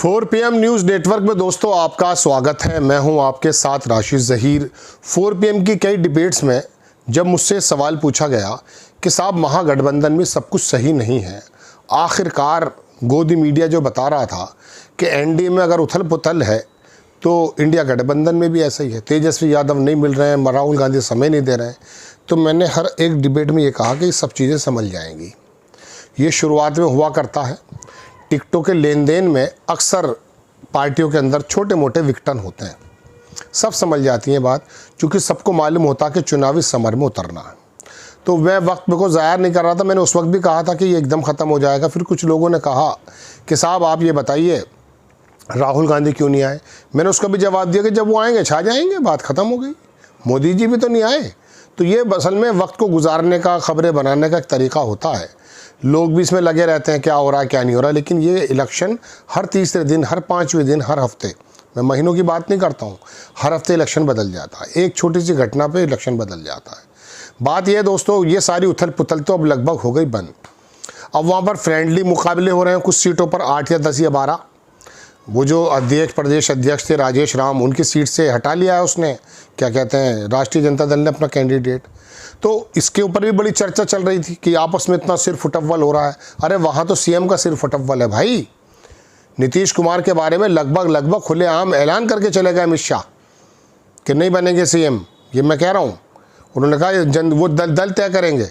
4 PM news network में दोस्तों आपका स्वागत है। मैं हूं आपके साथ राशिद ज़हीर। 4 PM की कई डिबेट्स में जब मुझसे सवाल पूछा गया कि साहब महागठबंधन में सब कुछ सही नहीं है, आखिरकार गोदी मीडिया जो बता रहा था कि एनडीए में अगर उथल पुथल है तो इंडिया गठबंधन में भी ऐसा ही है, तेजस्वी यादव नहीं मिल रहे हैं, राहुल गांधी समय नहीं दे रहे हैं, तो मैंने हर एक डिबेट में ये कहा कि ये सब चीज़ें समझ जाएंगी। ये शुरुआत में हुआ करता है। टिकटों के लेन देन में अक्सर पार्टियों के अंदर छोटे मोटे विघटन होते हैं, सब समझ जाती हैं बात, क्योंकि सबको मालूम होता कि चुनावी समर में उतरना है। तो मैं वक्त को ज़ाया नहीं कर रहा था। मैंने उस वक्त भी कहा था कि ये एकदम ख़त्म हो जाएगा। फिर कुछ लोगों ने कहा कि साहब आप ये बताइए राहुल गांधी क्यों नहीं आए। मैंने उसका भी जवाब दिया कि जब वो आएंगे छा जाएंगे, बात ख़त्म हो गई। मोदी जी भी तो नहीं आए। तो ये असल में वक्त को गुजारने का, खबरें बनाने का एक तरीका होता है। लोग भी इसमें लगे रहते हैं क्या हो रहा है क्या नहीं हो रहा, लेकिन ये इलेक्शन हर तीसरे दिन, हर 5वें दिन, हर हफ्ते, मैं महीनों की बात नहीं करता हूँ, हर हफ्ते इलेक्शन बदल जाता है। एक छोटी सी घटना पे इलेक्शन बदल जाता है। बात यह है दोस्तों, ये सारी उथल पुथल तो अब लगभग हो गई बंद। अब वहाँ पर फ्रेंडली मुकाबले हो रहे हैं कुछ सीटों पर, 8 या 10 या 12। वो जो अध्यक्ष, प्रदेश अध्यक्ष थे राजेश राम, उनकी सीट से हटा लिया है उसने, क्या कहते हैं, राष्ट्रीय जनता दल ने अपना कैंडिडेट। तो इसके ऊपर भी बड़ी चर्चा चल रही थी कि आपस में इतना सिर फुटअव्वल हो रहा है। अरे वहाँ तो सीएम का सिर फुटअव्वल है भाई। नीतीश कुमार के बारे में लगभग खुलेआम ऐलान करके चले गए अमित शाह कि नहीं बनेंगे सीएम। ये मैं कह रहा हूँ, उन्होंने कहा वो दल तय करेंगे।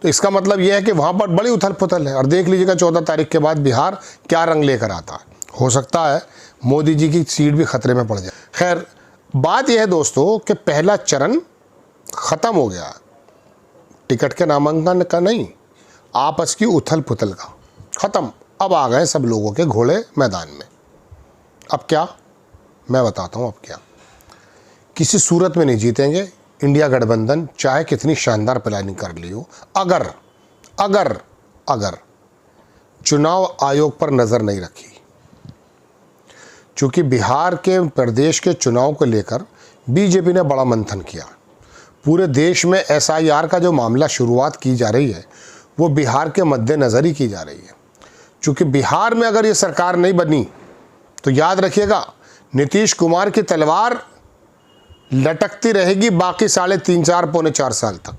तो इसका मतलब यह है कि वहाँ पर बड़ी उथल पुथल है। और देख लीजिएगा 14 तारीख के बाद बिहार क्या रंग लेकर आता है। हो सकता है मोदी जी की सीट भी खतरे में पड़ जाए। खैर, बात यह है दोस्तों कि पहला चरण ख़त्म हो गया, टिकट के नामांकन का नहीं, आपस की उथल पुथल का ख़त्म। अब आ गए सब लोगों के घोड़े मैदान में। अब क्या, मैं बताता हूँ अब क्या। किसी सूरत में नहीं जीतेंगे इंडिया गठबंधन, चाहे कितनी शानदार प्लानिंग कर ली हो। अगर चुनाव आयोग पर नज़र नहीं रखी, चूँकि बिहार के प्रदेश के चुनाव को लेकर बीजेपी ने बड़ा मंथन किया। पूरे देश में SIR का जो मामला शुरुआत की जा रही है वो बिहार के मद्देनज़र ही की जा रही है। चूँकि बिहार में अगर ये सरकार नहीं बनी तो याद रखिएगा नीतीश कुमार की तलवार लटकती रहेगी बाकी 3.5, पौने 4 साल तक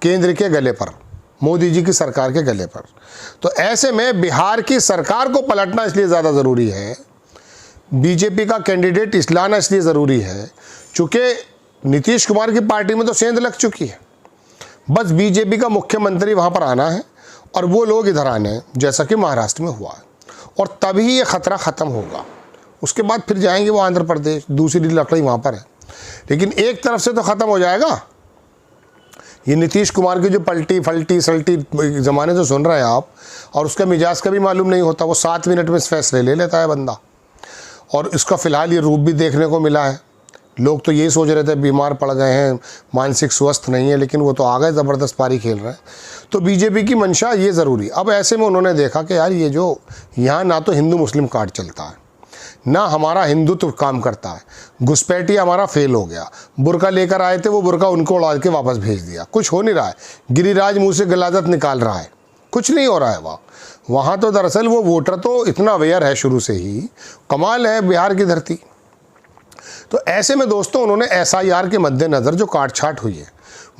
केंद्र के गले पर, मोदी जी की सरकार के गले पर। तो ऐसे में बिहार की सरकार को पलटना इसलिए ज़्यादा ज़रूरी है, बीजेपी का कैंडिडेट इसलाना इसलिए ज़रूरी है, चूँकि नीतीश कुमार की पार्टी में तो सेंध लग चुकी है। बस बीजेपी का मुख्यमंत्री वहाँ पर आना है और वो लोग इधर आने हैं, जैसा कि महाराष्ट्र में हुआ है। और तभी ये खतरा ख़त्म होगा। उसके बाद फिर जाएंगे वो आंध्र प्रदेश, दूसरी लकड़ी वहाँ पर है। लेकिन एक तरफ से तो ख़त्म हो जाएगा। ये नीतीश कुमार की जो पलटी फलटी सल्टी ज़माने से सुन रहे हैं आप, और उसका मिजाज का भी मालूम नहीं होता। वो 7 मिनट में फैसले ले लेता है बंदा। और इसका फ़िलहाल ये रूप भी देखने को मिला है। लोग तो यही सोच रहे थे बीमार पड़ गए हैं, मानसिक स्वस्थ नहीं है, लेकिन वो तो आ गए, ज़बरदस्त पारी खेल रहे हैं। तो बीजेपी की मंशा ये ज़रूरी। अब ऐसे में उन्होंने देखा कि यार ये जो यहाँ ना तो हिंदू मुस्लिम कार्ड चलता है, ना हमारा हिंदुत्व काम करता है, घुसपैठिया हमारा फेल हो गया। बुर्का लेकर आए थे, वो बुर्का उनको उड़ा के वापस भेज दिया। कुछ हो नहीं रहा है। गिरिराज मुँह से गलाजत निकाल रहा है, कुछ नहीं हो रहा है वहाँ तो दरअसल वो वोटर तो इतना अवेयर है शुरू से ही, कमाल है बिहार की धरती। तो ऐसे में दोस्तों उन्होंने SIR के मद्देनज़र जो काट छाट हुई है,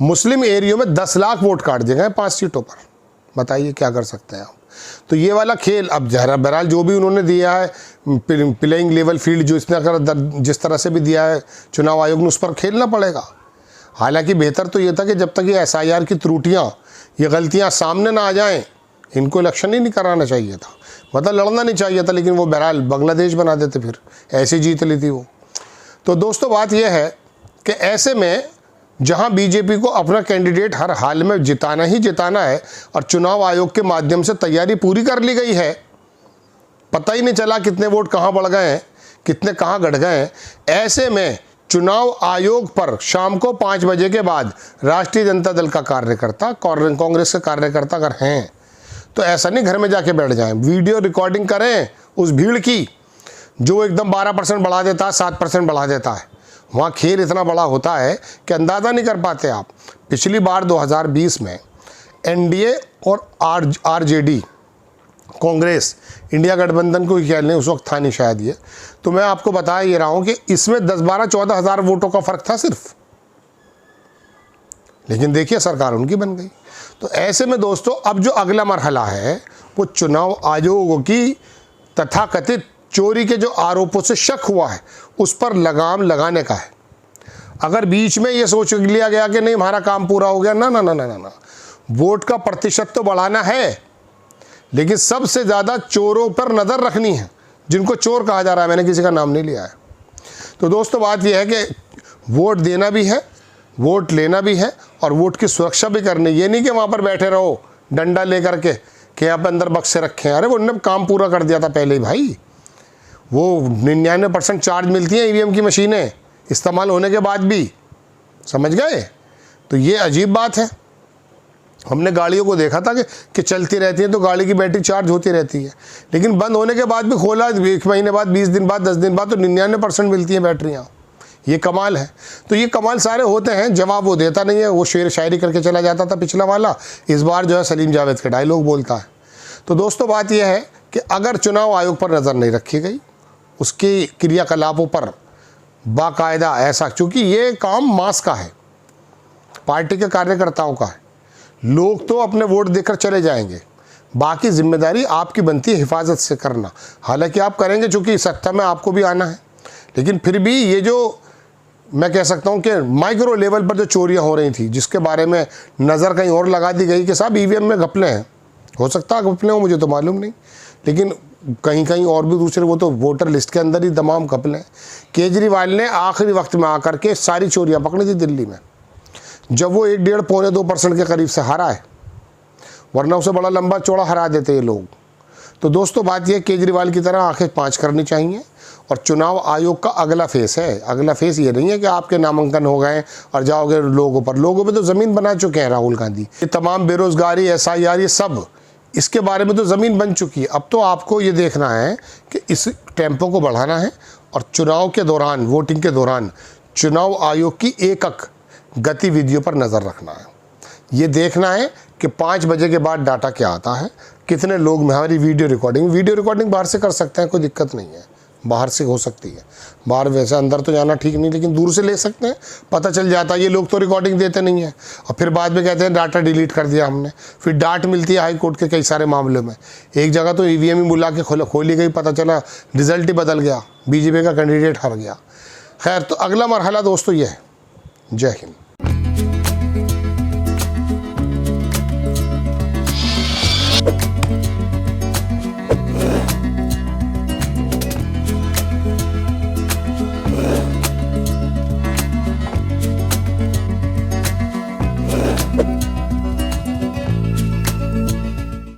मुस्लिम एरियो में 10 लाख वोट काट दिए गए 5 सीटों पर। बताइए क्या कर सकते हैं आप। तो ये वाला खेल अब बहरहाल जो भी उन्होंने दिया है, प्लेइंग लेवल फील्ड जो जिस तरह से भी दिया है चुनाव आयोग ने, उस पर खेलना पड़ेगा। हालांकि बेहतर तो ये था कि जब तक ये SIR की त्रुटियाँ, ये गलतियाँ सामने ना आ जाएँ, इनको इलेक्शन ही नहीं कराना चाहिए था, मतलब लड़ना नहीं चाहिए था। लेकिन वो बहरहाल बांग्लादेश बना देते, फिर ऐसी जीत ली थी वो। तो दोस्तों बात यह है कि ऐसे में जहां बीजेपी को अपना कैंडिडेट हर हाल में जिताना ही जिताना है और चुनाव आयोग के माध्यम से तैयारी पूरी कर ली गई है, पता ही नहीं चला कितने वोट कहां बढ़ गए हैं, कितने कहां घट गए हैं। ऐसे में चुनाव आयोग पर शाम को 5 बजे के बाद राष्ट्रीय जनता दल का कार्यकर्ता, कांग्रेस के कार्यकर्ता अगर हैं तो ऐसा नहीं घर में जाके बैठ जाएं, वीडियो रिकॉर्डिंग करें उस भीड़ की जो एकदम 12% बढ़ा देता है, 7% बढ़ा देता है। वहाँ खेल इतना बड़ा होता है कि अंदाज़ा नहीं कर पाते आप। पिछली बार 2020 में एनडीए और आरजेडी कांग्रेस इंडिया गठबंधन को ही कह लें, उस वक्त था नहीं शायद ये, तो मैं आपको बता ये रहा हूं कि इसमें 10-12-14 हज़ार वोटों का फर्क था सिर्फ, लेकिन देखिए सरकार उनकी बन गई। तो ऐसे में दोस्तों अब जो अगला मरहला है वो चुनाव आयोग की तथाकथित चोरी के जो आरोपों से शक हुआ है उस पर लगाम लगाने का है। अगर बीच में ये सोच लिया गया कि नहीं हमारा काम पूरा हो गया, ना ना ना ना ना, वोट का प्रतिशत तो बढ़ाना है, लेकिन सबसे ज़्यादा चोरों पर नज़र रखनी है, जिनको चोर कहा जा रहा है, मैंने किसी का नाम नहीं लिया है। तो दोस्तों बात यह है कि वोट देना भी है, वोट लेना भी है और वोट की सुरक्षा भी करनी। ये नहीं कि वहाँ पर बैठे रहो डंडा लेकर के कि यहाँ पर अंदर बक्से रखे हैं। अरे उन्होंने काम पूरा कर दिया था पहले ही भाई। वो 99% चार्ज मिलती हैं ईवीएम की मशीनें इस्तेमाल होने के बाद भी, समझ गए। तो ये अजीब बात है। हमने गाड़ियों को देखा था कि चलती रहती है तो गाड़ी की बैटरी चार्ज होती रहती है, लेकिन बंद होने के बाद भी खोला 1 महीने बाद, 20 दिन बाद, 10 दिन बाद तो 99% मिलती हैं बैटरियाँ। ये कमाल है। तो ये कमाल सारे होते हैं, जवाब वो देता नहीं है। वो शेर शायरी करके चला जाता था पिछला वाला, इस बार जो है सलीम जावेद के डायलॉग बोलता है। तो दोस्तों बात यह है कि अगर चुनाव आयोग पर नज़र नहीं रखी गई, उसके क्रियाकलापों पर बाकायदा ऐसा, क्योंकि ये काम मास का है, पार्टी के कार्यकर्ताओं का है, लोग तो अपने वोट देकर चले जाएंगे, बाकी जिम्मेदारी आपकी बनती है हिफाजत से करना। हालांकि आप करेंगे चूँकि सत्ता में आपको भी आना है, लेकिन फिर भी ये जो मैं कह सकता हूँ कि माइक्रो लेवल पर जो चोरियाँ हो रही थी, जिसके बारे में नज़र कहीं और लगा दी गई कि साहब ईवीएम में घपले हैं, हो सकता है घपले हो, मुझे तो मालूम नहीं, लेकिन कहीं कहीं और भी दूसरे वो तो वोटर लिस्ट के अंदर ही तमाम घपले हैं। केजरीवाल ने आखिरी वक्त में आकर के सारी चोरियाँ पकड़ी थी दिल्ली में, जब वो 1.5-2% के करीब से हारा है, वरना उसे बड़ा लंबा चौड़ा हरा देते ये लोग। तो दोस्तों बात यह केजरीवाल की तरह आंखें 5 करनी चाहिए। और चुनाव आयोग का अगला फेस है, अगला फेस ये नहीं है कि आपके नामांकन हो गए और जाओगे लोगों पर। लोगों पे तो ज़मीन बना चुके हैं राहुल गांधी। ये तमाम बेरोज़गारी, SIR, ये सब इसके बारे में तो ज़मीन बन चुकी है। अब तो आपको ये देखना है कि इस टेम्पो को बढ़ाना है और चुनाव के दौरान, वोटिंग के दौरान चुनाव आयोग की एकक गतिविधियों पर नज़र रखना है। ये देखना है कि 5 बजे के बाद डाटा क्या आता है, कितने लोग में हमारी वीडियो रिकॉर्डिंग बाहर से कर सकते हैं, कोई दिक्कत नहीं है, बाहर से हो सकती है। बाहर वैसे अंदर तो जाना ठीक नहीं, लेकिन दूर से ले सकते हैं, पता चल जाता है। ये लोग तो रिकॉर्डिंग देते नहीं हैं और फिर बाद में कहते हैं डाटा डिलीट कर दिया हमने। फिर डांट मिलती है हाई कोर्ट के कई सारे मामलों में। एक जगह तो EVM ही बुला के खोली गई, पता चला रिजल्ट ही बदल गया, BJP का कैंडिडेट हार गया। खैर, तो अगला मरहला दोस्तों ये है। जय हिंद।